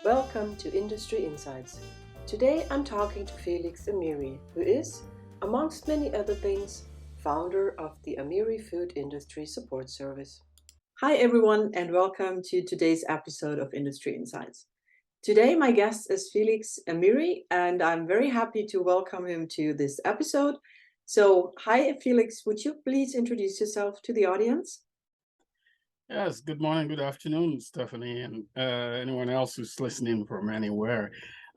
Welcome to Industry Insights. Today I'm talking to Felix Amiri, who is, amongst many other things, founder of the Amiri Food Industry Support Service. Hi everyone and welcome to today's episode of Industry Insights. Today my guest is Felix Amiri and I'm very happy to welcome him to this episode. So, hi Felix, would you please introduce yourself to the audience? Yes, good morning, good afternoon, Stephanie, and anyone else who's listening from anywhere.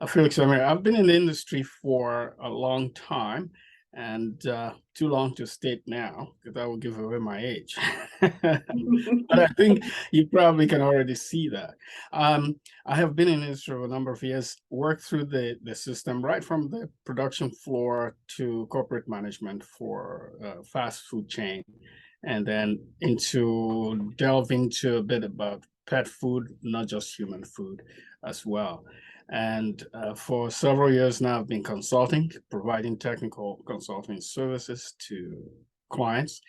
Felix Amiri, I've been in the industry for a long time and too long to state now because I will give away my age. But I think you probably can already see that. I have been in the industry for a number of years, worked through the system right from the production floor to corporate management for fast food chain and then delve into a bit about pet food, not just human food as well. And for several years now, I've been consulting, providing technical consulting services to clients.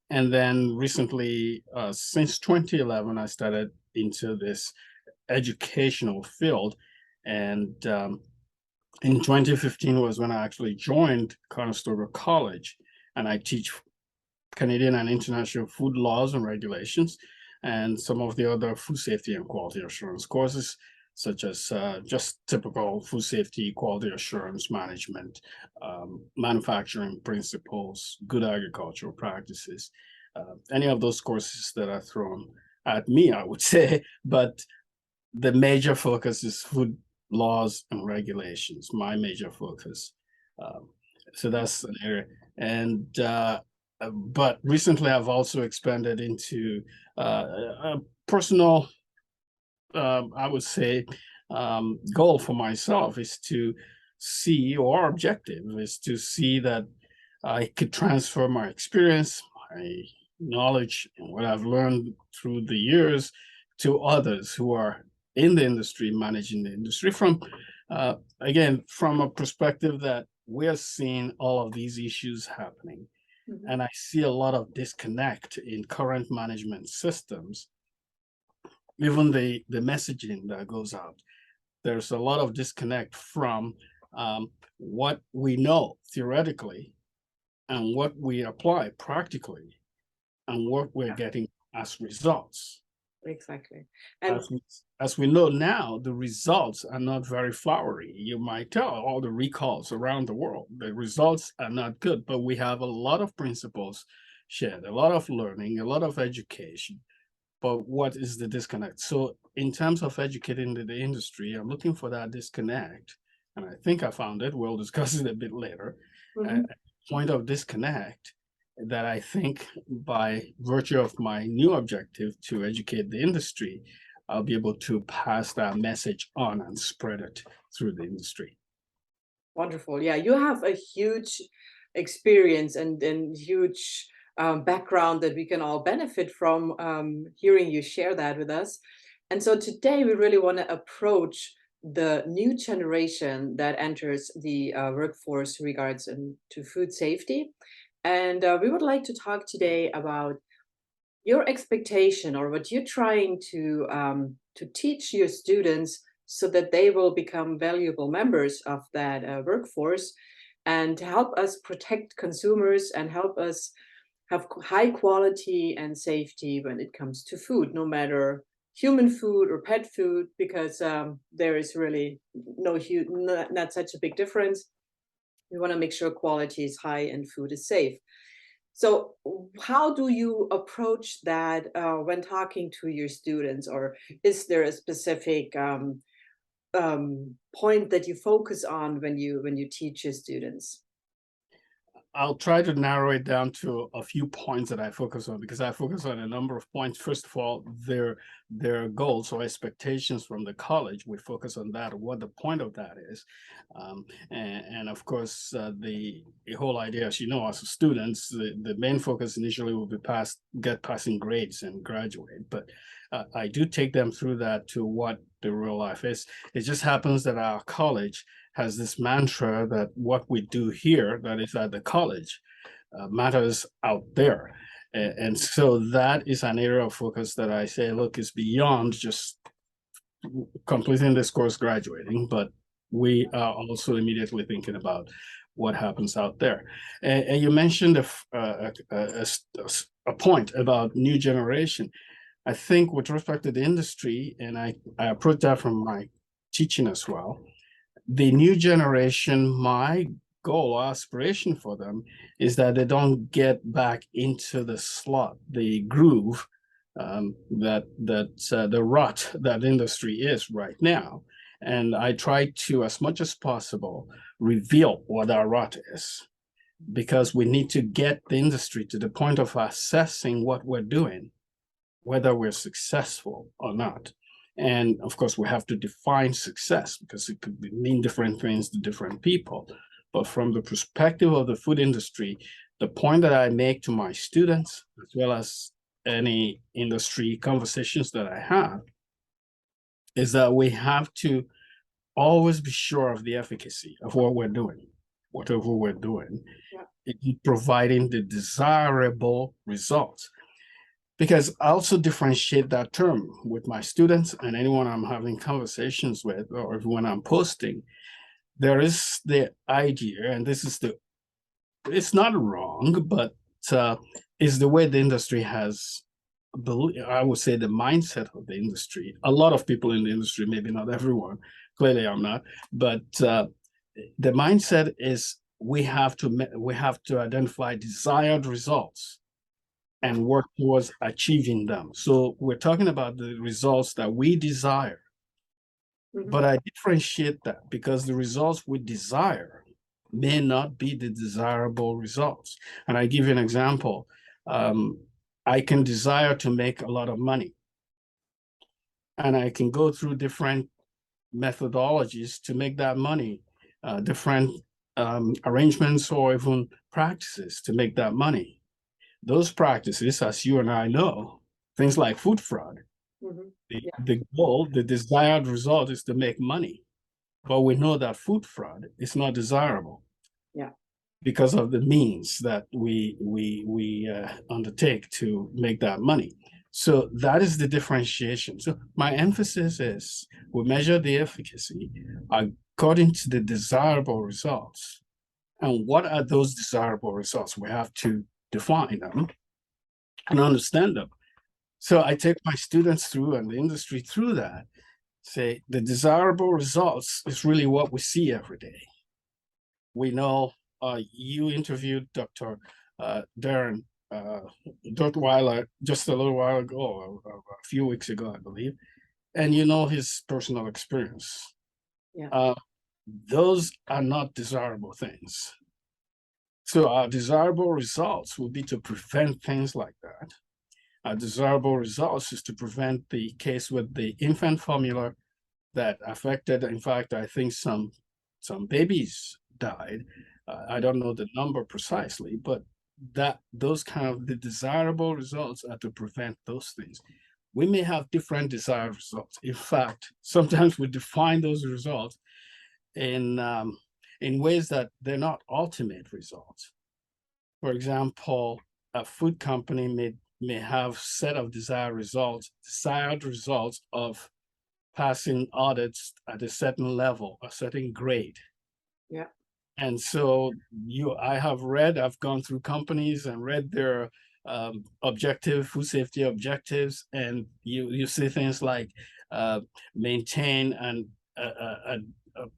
And then recently, since 2011, I started into this educational field. And in 2015 was when I actually joined Conestoga College, and I teach Canadian and international food laws and regulations, and some of the other food safety and quality assurance courses, such as just typical food safety, quality assurance management, manufacturing principles, good agricultural practices, any of those courses that are thrown at me, I would say. But the major focus is food laws and regulations, my major focus. So that's an area. And but recently I've also expanded into a personal, I would say, goal for myself is to see, or objective is to see that I could transfer my experience, my knowledge, and what I've learned through the years to others who are in the industry, managing the industry again, from a perspective that we're seeing all of these issues happening. And I see a lot of disconnect in current management systems, even the messaging that goes out. There's a lot of disconnect from what we know theoretically and what we apply practically and what we're getting as results. Exactly. And as we know now, the results are not very flowery. You might tell all the recalls around the world, the results are not good, but we have a lot of principles shared, a lot of learning, a lot of education. But what is the disconnect? So in terms of educating the industry, I'm looking for that disconnect. And I think I found it. We'll discuss it a bit later. Point of disconnect that I think by virtue of my new objective to educate the industry, I'll be able to pass that message on and spread it through the industry. Wonderful. Yeah, you have a huge experience and huge background that we can all benefit from hearing you share that with us. And so today we really want to approach the new generation that enters the workforce regards to food safety. And we would like to talk today about your expectation or what you're trying to teach your students so that they will become valuable members of that workforce and help us protect consumers and help us have high quality and safety when it comes to food, no matter human food or pet food, because there is really not such a big difference. We want to make sure quality is high and food is safe. So how do you approach that when talking to your students, or is there a specific point that you focus on when you teach your students? I'll try to narrow it down to a few points that I focus on, because I focus on a number of points. First of all, their goals or expectations from the college. We focus on that, what the point of that is. And of course, the whole idea, as you know, as students, the main focus initially will be get passing grades and graduate. But I do take them through that to what the real life is. It just happens that our college has this mantra that what we do here, that is at the college, matters out there. And so that is an area of focus that I say, look, is beyond just completing this course, graduating, but we are also immediately thinking about what happens out there. And you mentioned a point about new generation. I think with respect to the industry, and I approach that from my teaching as well, the new generation, my goal or aspiration for them is that they don't get back into the slot, the groove, the rut that industry is right now. And I try to, as much as possible, reveal what our rut is, because we need to get the industry to the point of assessing what we're doing, whether we're successful or not. And of course, we have to define success, because it could mean different things to different people. But from the perspective of the food industry, the point that I make to my students, as well as any industry conversations that I have, is that we have to always be sure of the efficacy of what we're doing, whatever we're doing, providing the desirable results. Because I also differentiate that term with my students and anyone I'm having conversations with, or when I'm posting. There is the idea, and it's not wrong, but is the way the industry has, I would say, the mindset of the industry. A lot of people in the industry, maybe not everyone, clearly I'm not, but the mindset is we have to identify desired results and work towards achieving them. So we're talking about the results that we desire. But I differentiate that, because the results we desire may not be the desirable results. And I give you an example. I can desire to make a lot of money, and I can go through different methodologies to make that money, different arrangements or even practices to make that money. Those practices, as you and I know, things like food fraud, the goal, the desired result is to make money. But we know that food fraud is not desirable. Yeah. Because of the means that we undertake to make that money. So that is the differentiation. So my emphasis is we measure the efficacy according to the desirable results. And what are those desirable results? We have to define them and understand them. So I take my students through and the industry through that. Say the desirable results is really what we see every day. We know you interviewed Dr. Darren Dortweiler just a little while ago, a few weeks ago, I believe, and you know his personal experience. Yeah. Those are not desirable things. So our desirable results would be to prevent things like that. Our desirable results is to prevent the case with the infant formula that affected, in fact, I think some babies died. I don't know the number precisely, but those kind of the desirable results are to prevent those things. We may have different desired results. In fact, sometimes we define those results in ways that they're not ultimate results. For example, a food company may have set of desired results of passing audits at a certain level, a certain grade. Yeah. And so I've gone through companies and read their food safety objectives, and you see things like maintain and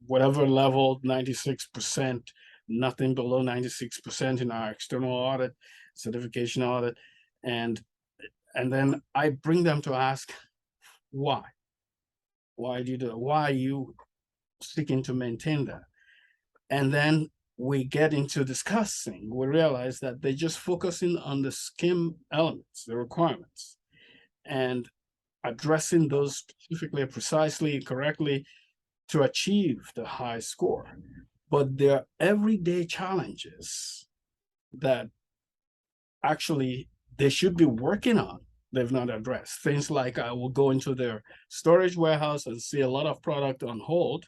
whatever level, 96%, nothing below 96% in our external audit, certification audit. And then I bring them to ask, why? Why do you do that? Why are you seeking to maintain that? And then we get into discussing, we realize that they're just focusing on the skim elements, the requirements, and addressing those specifically, precisely, correctly to achieve the high score. But there are everyday challenges that actually they should be working on. They've not addressed. Things like I will go into their storage warehouse and see a lot of product on hold,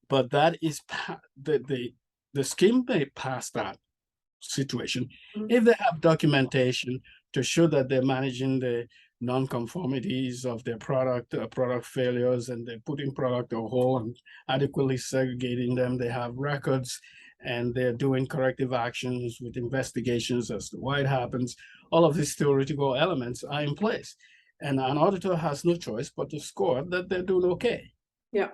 but that is the scheme may pass that situation if they have documentation to show that they're managing the non-conformities of their product, product failures, and they're putting product on hold and adequately segregating them. They have records and they're doing corrective actions with investigations as to why it happens. All of these theoretical elements are in place. And an auditor has no choice but to score that they're doing okay. Yeah.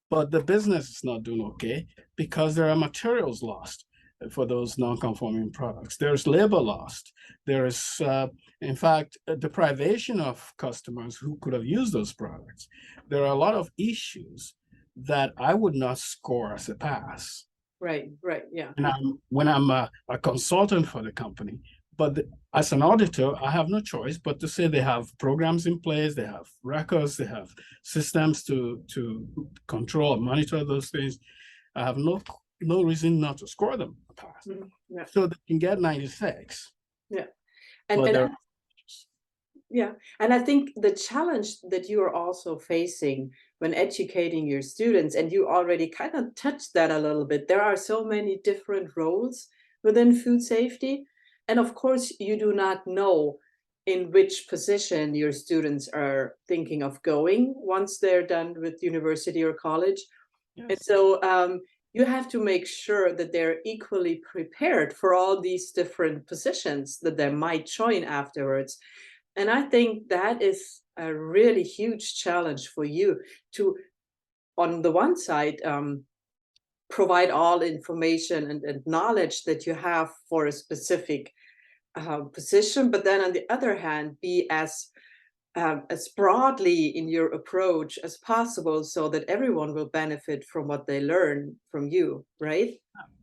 But the business is not doing okay because there are materials lost for those non-conforming products. There's labor lost. There is, in fact, a deprivation of customers who could have used those products. There are a lot of issues that I would not score as a pass. Right, yeah. When I'm a consultant for the company, but as an auditor, I have no choice but to say they have programs in place, they have records, they have systems to control and monitor those things. I have no reason not to score them a pass. Yeah. So they can get 96. Yeah. And I think the challenge that you are also facing when educating your students, and you already kind of touched that a little bit, there are so many different roles within food safety. And of course, you do not know in which position your students are thinking of going once they're done with university or college. Yes. And so you have to make sure that they're equally prepared for all these different positions that they might join afterwards. And I think that is a really huge challenge for you to, on the one side, provide all information and knowledge that you have for a specific position, but then on the other hand, be as broadly in your approach as possible so that everyone will benefit from what they learn from you, right?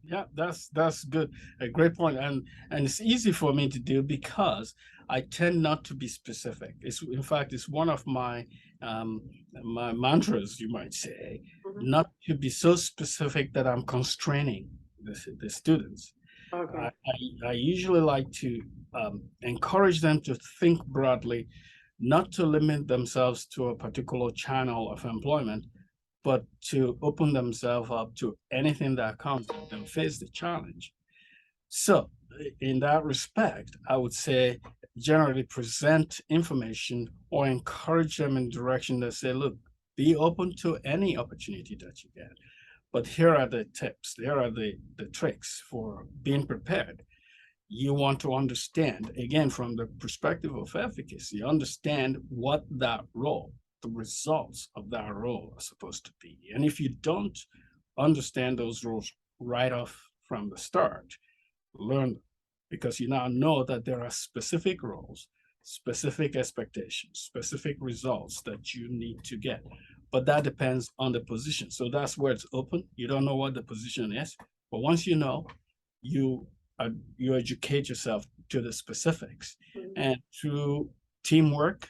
Yeah, that's good. A great point. And it's easy for me to do because I tend not to be specific. In fact, it's one of my my mantras, you might say, not to be so specific that I'm constraining the students. Okay. I usually like to encourage them to think broadly, not to limit themselves to a particular channel of employment, but to open themselves up to anything that comes and face the challenge. So in that respect, I would say generally present information or encourage them in direction that say, look, be open to any opportunity that you get. But here are the tips, here are the tricks for being prepared. You want to understand, again, from the perspective of efficacy, understand what that role, the results of that role are supposed to be. And if you don't understand those roles right off from the start, learn them, because you now know that there are specific roles, specific expectations, specific results that you need to get. But that depends on the position. So that's where it's open. You don't know what the position is, but once you know, you educate yourself to the specifics. And through teamwork,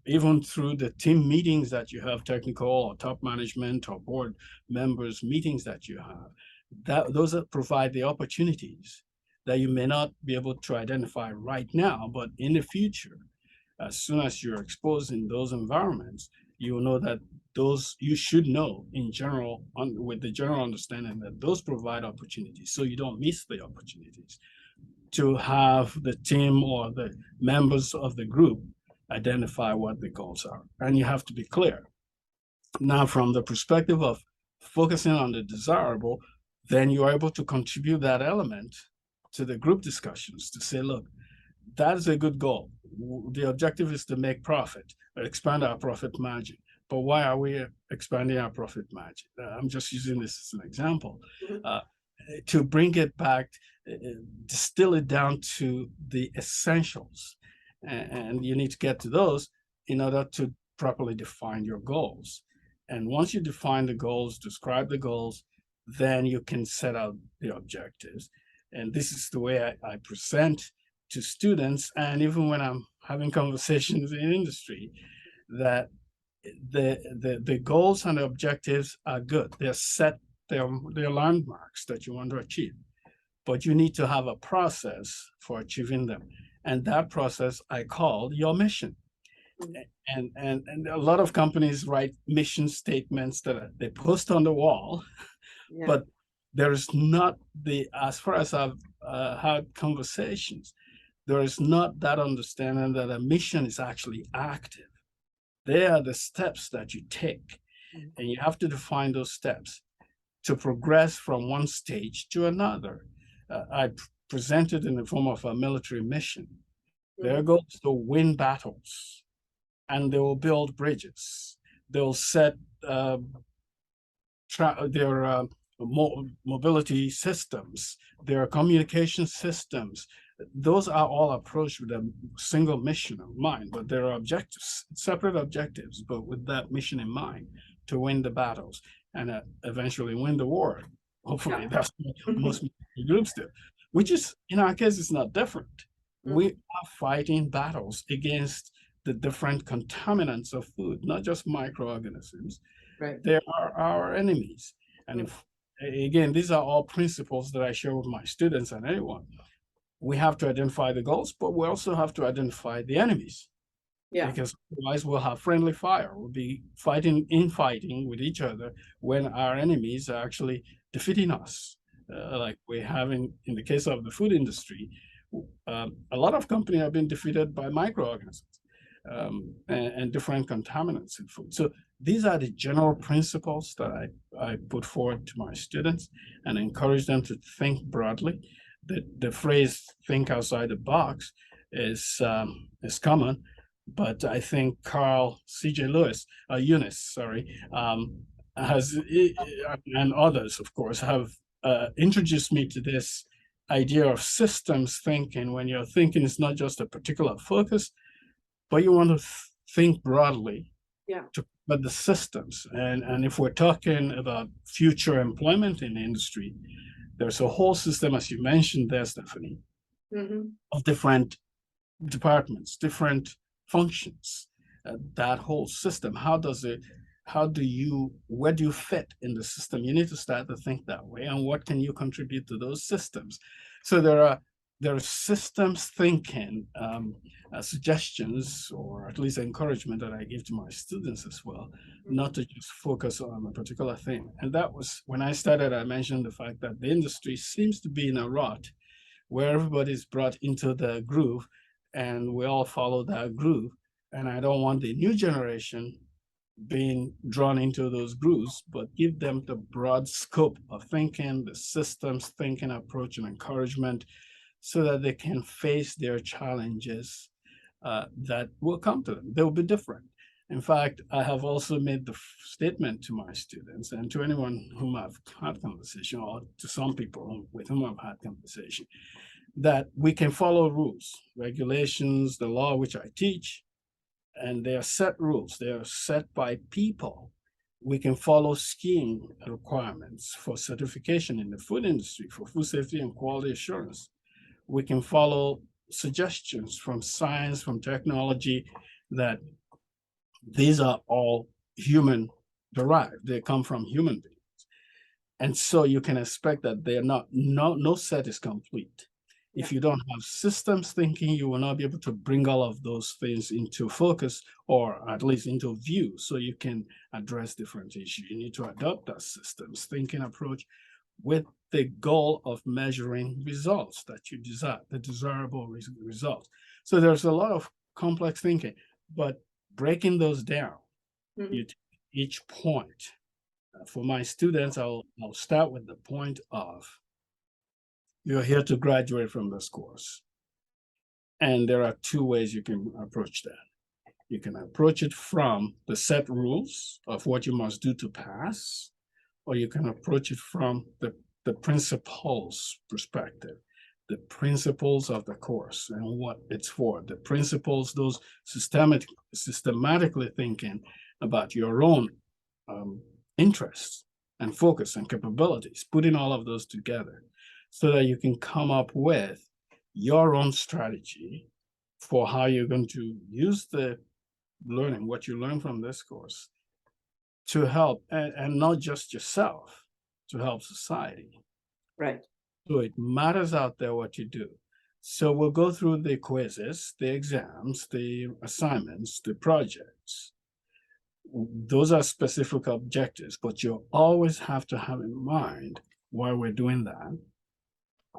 even through the team meetings that you have, technical or top management or board members meetings that you have, those provide the opportunities that you may not be able to identify right now, but in the future, as soon as you're exposed in those environments, you will know that those, you should know in general, with the general understanding that those provide opportunities, so you don't miss the opportunities to have the team or the members of the group identify what the goals are. And you have to be clear. Now, from the perspective of focusing on the desirable, then you are able to contribute that element to the group discussions to say, look, that is a good goal. The objective is to make profit, expand our profit margin. But why are we expanding our profit margin? I'm just using this as an example. To bring it back, distill it down to the essentials. And you need to get to those in order to properly define your goals. And once you define the goals, describe the goals, then you can set out the objectives. And this is the way I present to students, and even when I'm having conversations in industry, that the goals and the objectives are good. They're set, they're landmarks that you want to achieve. But you need to have a process for achieving them. And that process I call your mission. And a lot of companies write mission statements that they post on the wall, but there is not as far as I've had conversations, there is not that understanding that a mission is actually active. They are the steps that you take, and you have to define those steps to progress from one stage to another. I presented in the form of a military mission. Their goal is to win battles, and they will build bridges. They'll set their mobility systems, their communication systems. Those are all approached with a single mission in mind, but there are objectives, separate objectives, but with that mission in mind to win the battles and eventually win the war. Hopefully, that's what most groups do, which is, in our case, it's not different. We are fighting battles against the different contaminants of food, not just microorganisms. Right. They are our enemies. And if, again, these are all principles that I share with my students and anyone. We have to identify the goals, but we also have to identify the enemies. Yeah. Because otherwise we'll have friendly fire. We'll be infighting with each other when our enemies are actually defeating us. Like we're having in the case of the food industry, a lot of companies have been defeated by microorganisms and different contaminants in food. So these are the general principles that I put forward to my students and encourage them to think broadly. The phrase "think outside the box" is common, but I think Carl C.J. Eunice, has and others, of course, have introduced me to this idea of systems thinking. When you're thinking, it's not just a particular focus, but you want to think broadly. Yeah. But the systems, and if we're talking about future employment in the industry, there's a whole system, as you mentioned there, Stephanie, of different departments, different functions. That whole system, where do you fit in the system? You need to start to think that way, and what can you contribute to those systems? So there are systems thinking suggestions, or at least encouragement, that I give to my students as well, not to just focus on a particular thing. And that was when I started, I mentioned the fact that the industry seems to be in a rut where everybody's brought into the groove and we all follow that groove. And I don't want the new generation being drawn into those grooves, but give them the broad scope of thinking, the systems thinking approach and encouragement, so that they can face their challenges that will come to them. They'll be different. In fact, I have also made the statement to my students and to anyone whom I've had conversation, or to some people with whom I've had conversation, that we can follow rules, regulations, the law which I teach, and they are set rules. They are set by people. We can follow scheme requirements for certification in the food industry, for food safety and quality assurance. We can follow suggestions from science, from technology, that these are all human derived. They come from human beings. And so you can expect that they're no set is complete. If you don't have systems thinking, you will not be able to bring all of those things into focus, or at least into view, so you can address different issues. You need to adopt that systems thinking approach with the goal of measuring results that you desire, the desirable results. So there's a lot of complex thinking, but breaking those down, you take each point. For my students, I'll start with the point of, you're here to graduate from this course. And there are two ways you can approach that. You can approach it from the set rules of what you must do to pass, or you can approach it from the principles perspective, the principles of the course and what it's for, the principles, those systematically thinking about your own interests and focus and capabilities, putting all of those together so that you can come up with your own strategy for how you're going to use the learning, what you learn from this course, to help, and not just yourself, to help society. Right. So it matters out there what you do. So we'll go through the quizzes, the exams, the assignments, the projects. Those are specific objectives, but you always have to have in mind why we're doing that,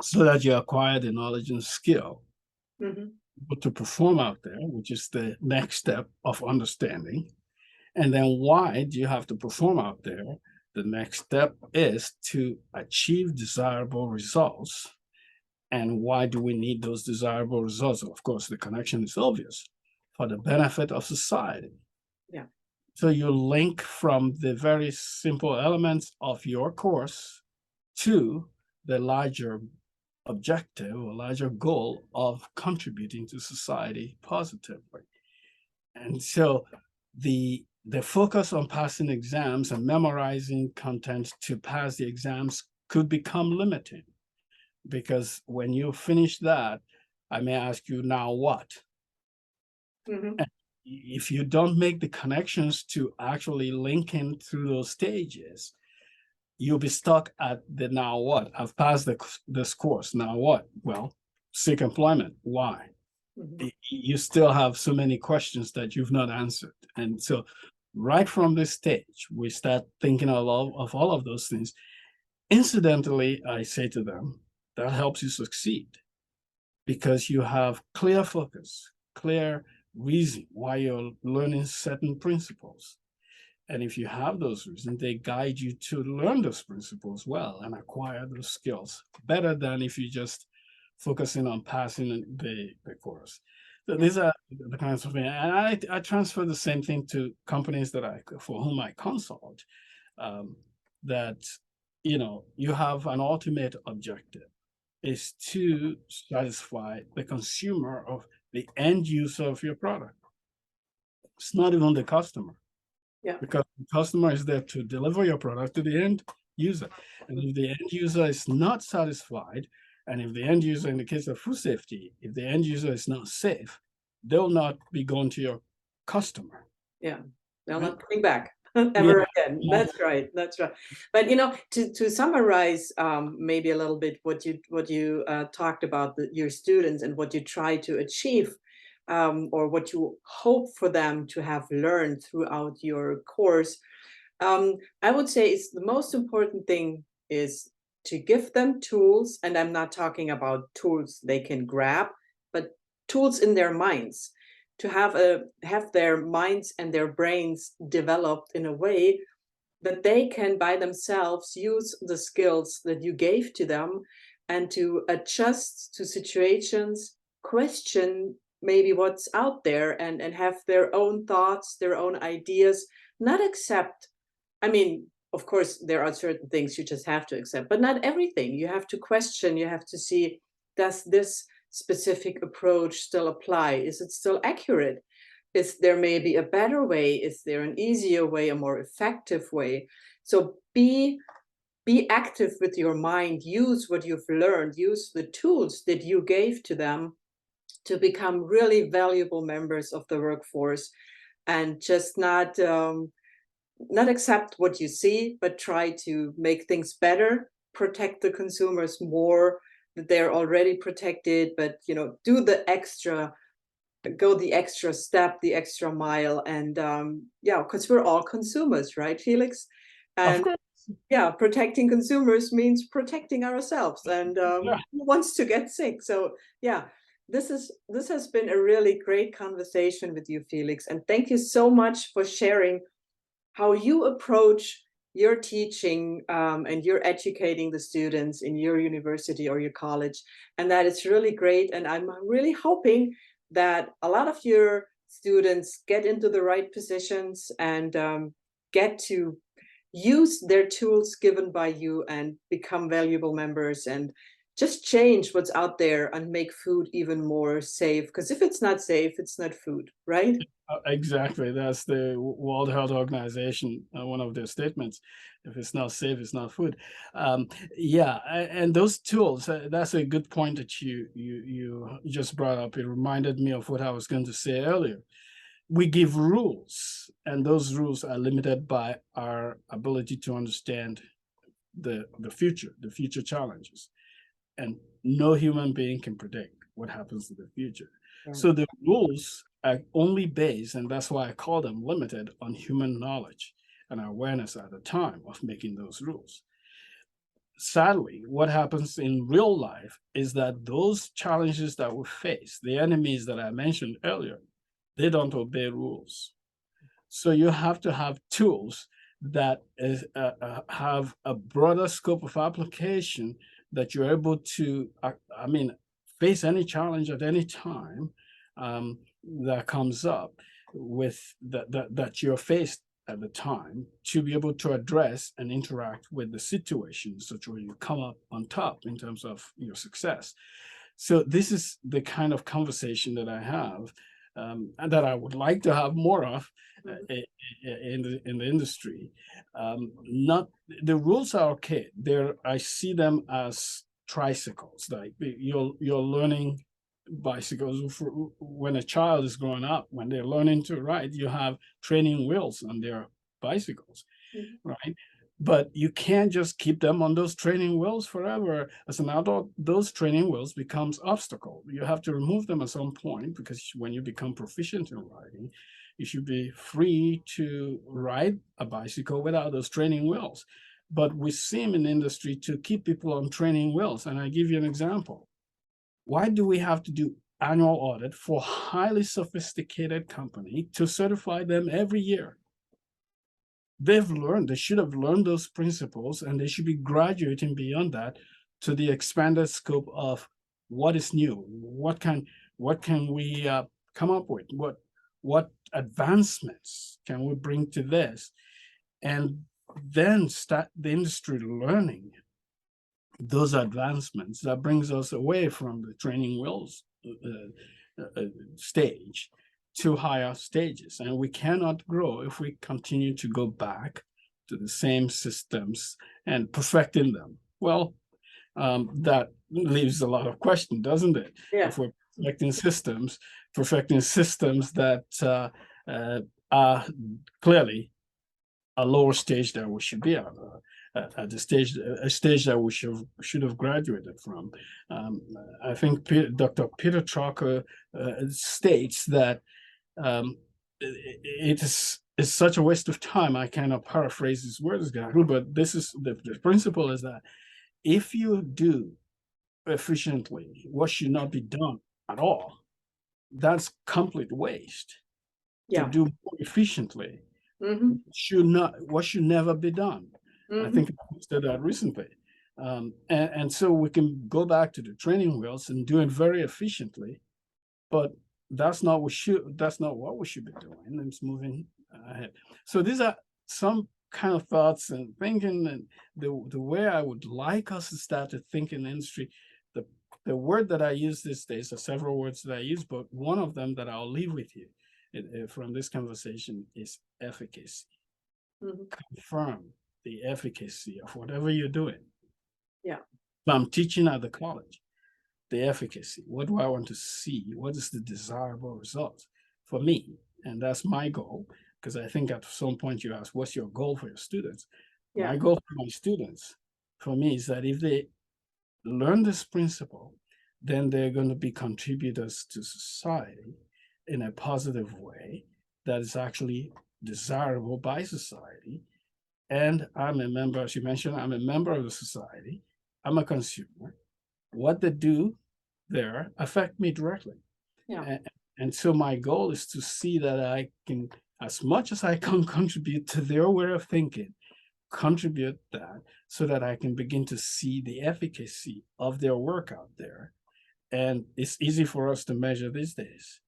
so that you acquire the knowledge and skill Mhm. but to perform out there, which is the next step of understanding. And then why do you have to perform out there? The next step is to achieve desirable results. And why do we need those desirable results? Of course, the connection is obvious, for the benefit of society. Yeah. So you link from the very simple elements of your course to the larger objective or larger goal of contributing to society positively. And so the focus on passing exams and memorizing content to pass the exams could become limiting, because when you finish that, I may ask you, now what? Mhm. And if you don't make the connections to actually linking through those stages, you'll be stuck at the now what? I've passed this course. Now what? Well, seek employment. Why? Mhm. You still have so many questions that you've not answered. And so right from this stage, we start thinking of all of those things. Incidentally, I say to them, that helps you succeed because you have clear focus, clear reason why you're learning certain principles. And if you have those reasons, they guide you to learn those principles well and acquire those skills better than if you just focusing on passing the course. So Yeah. these are the kinds of things. And I transfer the same thing to companies for whom I consult, um, that, you have an ultimate objective is to satisfy the consumer of the end user of your product. It's not even the customer, Yeah. because the customer is there to deliver your product to the end user. And if the end user is not satisfied, and if the end user, in the case of food safety, if the end user is not safe, they'll not be going to your customer, Yeah. They're right? not coming back Yeah. ever again. That's right. That's right. But to summarize, maybe a little bit what you talked about your students and what you try to achieve, or what you hope for them to have learned throughout your course. I would say it's the most important thing is to give them tools, and I'm not talking about tools they can grab, but tools in their minds, to have their minds and their brains developed in a way that they can by themselves use the skills that you gave to them and to adjust to situations, question maybe what's out there, and have their own thoughts, their own ideas, not accept. I mean, of course, there are certain things you just have to accept, but not everything. You have to question, you have to see, does this specific approach still apply? Is it still accurate? Is there maybe a better way? Is there an easier way, a more effective way? So be active with your mind, use what you've learned, use the tools that you gave to them to become really valuable members of the workforce, and just not accept what you see, but try to make things better, protect the consumers more, that they're already protected, but do the extra, go the extra step, the extra mile. And yeah, because we're all consumers, right, Felix? Of And course. yeah, protecting consumers means protecting ourselves, and Yeah. who wants to get sick? So yeah, this has been a really great conversation with you, Felix, and thank you so much for sharing how you approach your teaching, and you're educating the students in your university or your college. And that is really great. And I'm really hoping that a lot of your students get into the right positions and get to use their tools given by you and become valuable members and just change what's out there and make food even more safe. Because if it's not safe, it's not food, right? Exactly. That's the World Health Organization, one of their statements. If it's not safe, it's not food. Yeah, and those tools. That's a good point that you just brought up. It reminded me of what I was going to say earlier. We give rules, and those rules are limited by our ability to understand the future challenges, and no human being can predict what happens in the future. Right. So the rules are only based, and that's why I call them limited, on human knowledge and awareness at the time of making those rules. sadly, what happens in real life is that those challenges that we face, the enemies that I mentioned earlier, they don't obey rules. So you have to have tools that have a broader scope of application, that you're able to, I mean, face any challenge at any time um, that comes up with that you're faced at the time, to be able to address and interact with the situation such where you come up on top in terms of your success. So this is the kind of conversation that I have, and that I would like to have more of in the industry. Not the rules are okay. There, I see them as tricycles. Like you're learning bicycles when a child is growing up. When they're learning to ride, you have training wheels on their bicycles, right? But you can't just keep them on those training wheels forever. As an adult, those training wheels becomes obstacle. You have to remove them at some point, because when you become proficient in riding, you should be free to ride a bicycle without those training wheels. But we seem in the industry to keep people on training wheels. And I give you an example. Why do we have to do annual audit for highly sophisticated company to certify them every year? They should have learned those principles, and they should be graduating beyond that to the expanded scope of what is new, what can we come up with, what advancements can we bring to this, and then start the industry learning those advancements. That brings us away from the training wheels stage to higher stages. And we cannot grow if we continue to go back to the same systems and perfecting them. Well, that leaves a lot of question, doesn't it? Yeah. If we're perfecting systems that are clearly a lower stage that we should be at the stage, a stage that we should have graduated from. I think Dr. Peter Trucker states that it is such a waste of time. I cannot paraphrase his words exactly, but this is the principle is that if you do efficiently what should not be done at all, that's complete waste. Yeah. To do more efficiently what should never be done. I think I said that recently. And so we can go back to the training wheels and do it very efficiently, but that's not what we should be doing. It's moving ahead. So these are some kind of thoughts and thinking, and the way I would like us to start to think in the industry. The word that I use these days, there are several words that I use, but one of them that I'll leave with you from this conversation is efficacy. Confirm the efficacy of whatever you're doing. Yeah. If I'm teaching at the college, the efficacy. What do I want to see? What is the desirable result for me? And that's my goal, because I think at some point you ask, what's your goal for your students? Yeah. My goal for my students, for me, is that if they learn this principle, then they're going to be contributors to society in a positive way that is actually desirable by society. And I'm a member, as you mentioned, I'm a member of the society. I'm a consumer. What they do there affect me directly. Yeah. And so my goal is to see that I can, as much as I can contribute to their way of thinking, contribute that so that I can begin to see the efficacy of their work out there. And it's easy for us to measure these days.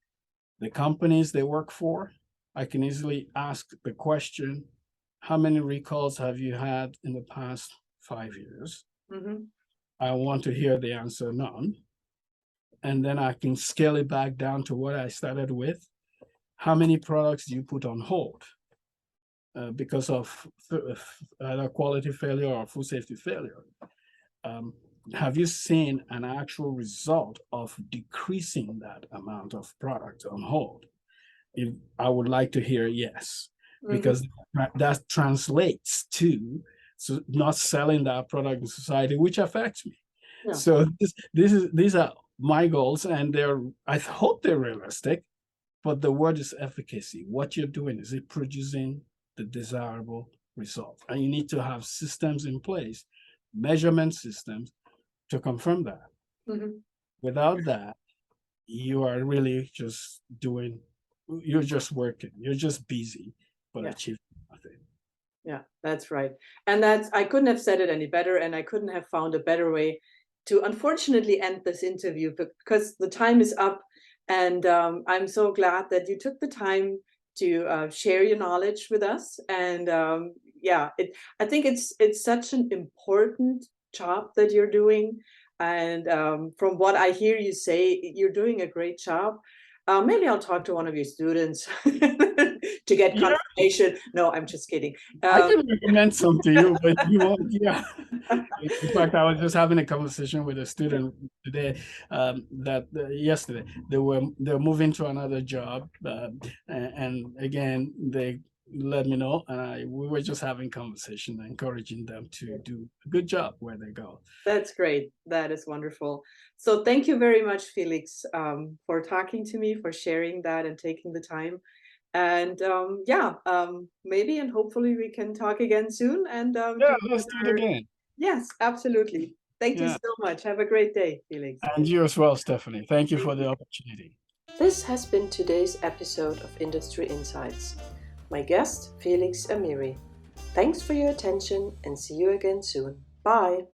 The companies they work for, I can easily ask the question, how many recalls have you had in the past 5 years? I want to hear the answer, none. And then I can scale it back down to what I started with. How many products do you put on hold because of either quality failure or food safety failure? Have you seen an actual result of decreasing that amount of product on hold? If I would like to hear yes, because that translates to not selling that product in society, which affects me. Yeah. So these are my goals, and I hope they're realistic, but the word is efficacy. What you're doing, is it producing the desirable result? And you need to have systems in place measurement systems to confirm that. Mhm. Without that, you are really just you're just working, you're just busy, but Yeah. achieving nothing. Yeah, that's right. And I couldn't have said it any better, and I couldn't have found a better way to unfortunately end this interview because the time is up. And I'm so glad that you took the time to share your knowledge with us. And yeah, I think it's such an important job that you're doing. And from what I hear you say, you're doing a great job. Maybe I'll talk to one of your students to get Yeah, confirmation. No, I'm just kidding. I Um, can recommend some to you, but you won't. Yeah. In fact, I was just having a conversation with a student today. That yesterday they're moving to another job, and again they let me know, and we were just having conversation, encouraging them to do a good job where they go. that's great. That is wonderful. So thank you very much, Felix, for talking to me, for sharing that and taking the time. And yeah, maybe and hopefully we can talk again soon and Yeah, do let's do it another. again. Yes, absolutely. Thank you Yeah, so much. Have a great day, Felix. and you as well, Stephanie. Thank you Thank for you. the opportunity. This has been today's episode of Industry Insights. My guest, Felix Amiri. Thanks for your attention and see you again soon. Bye.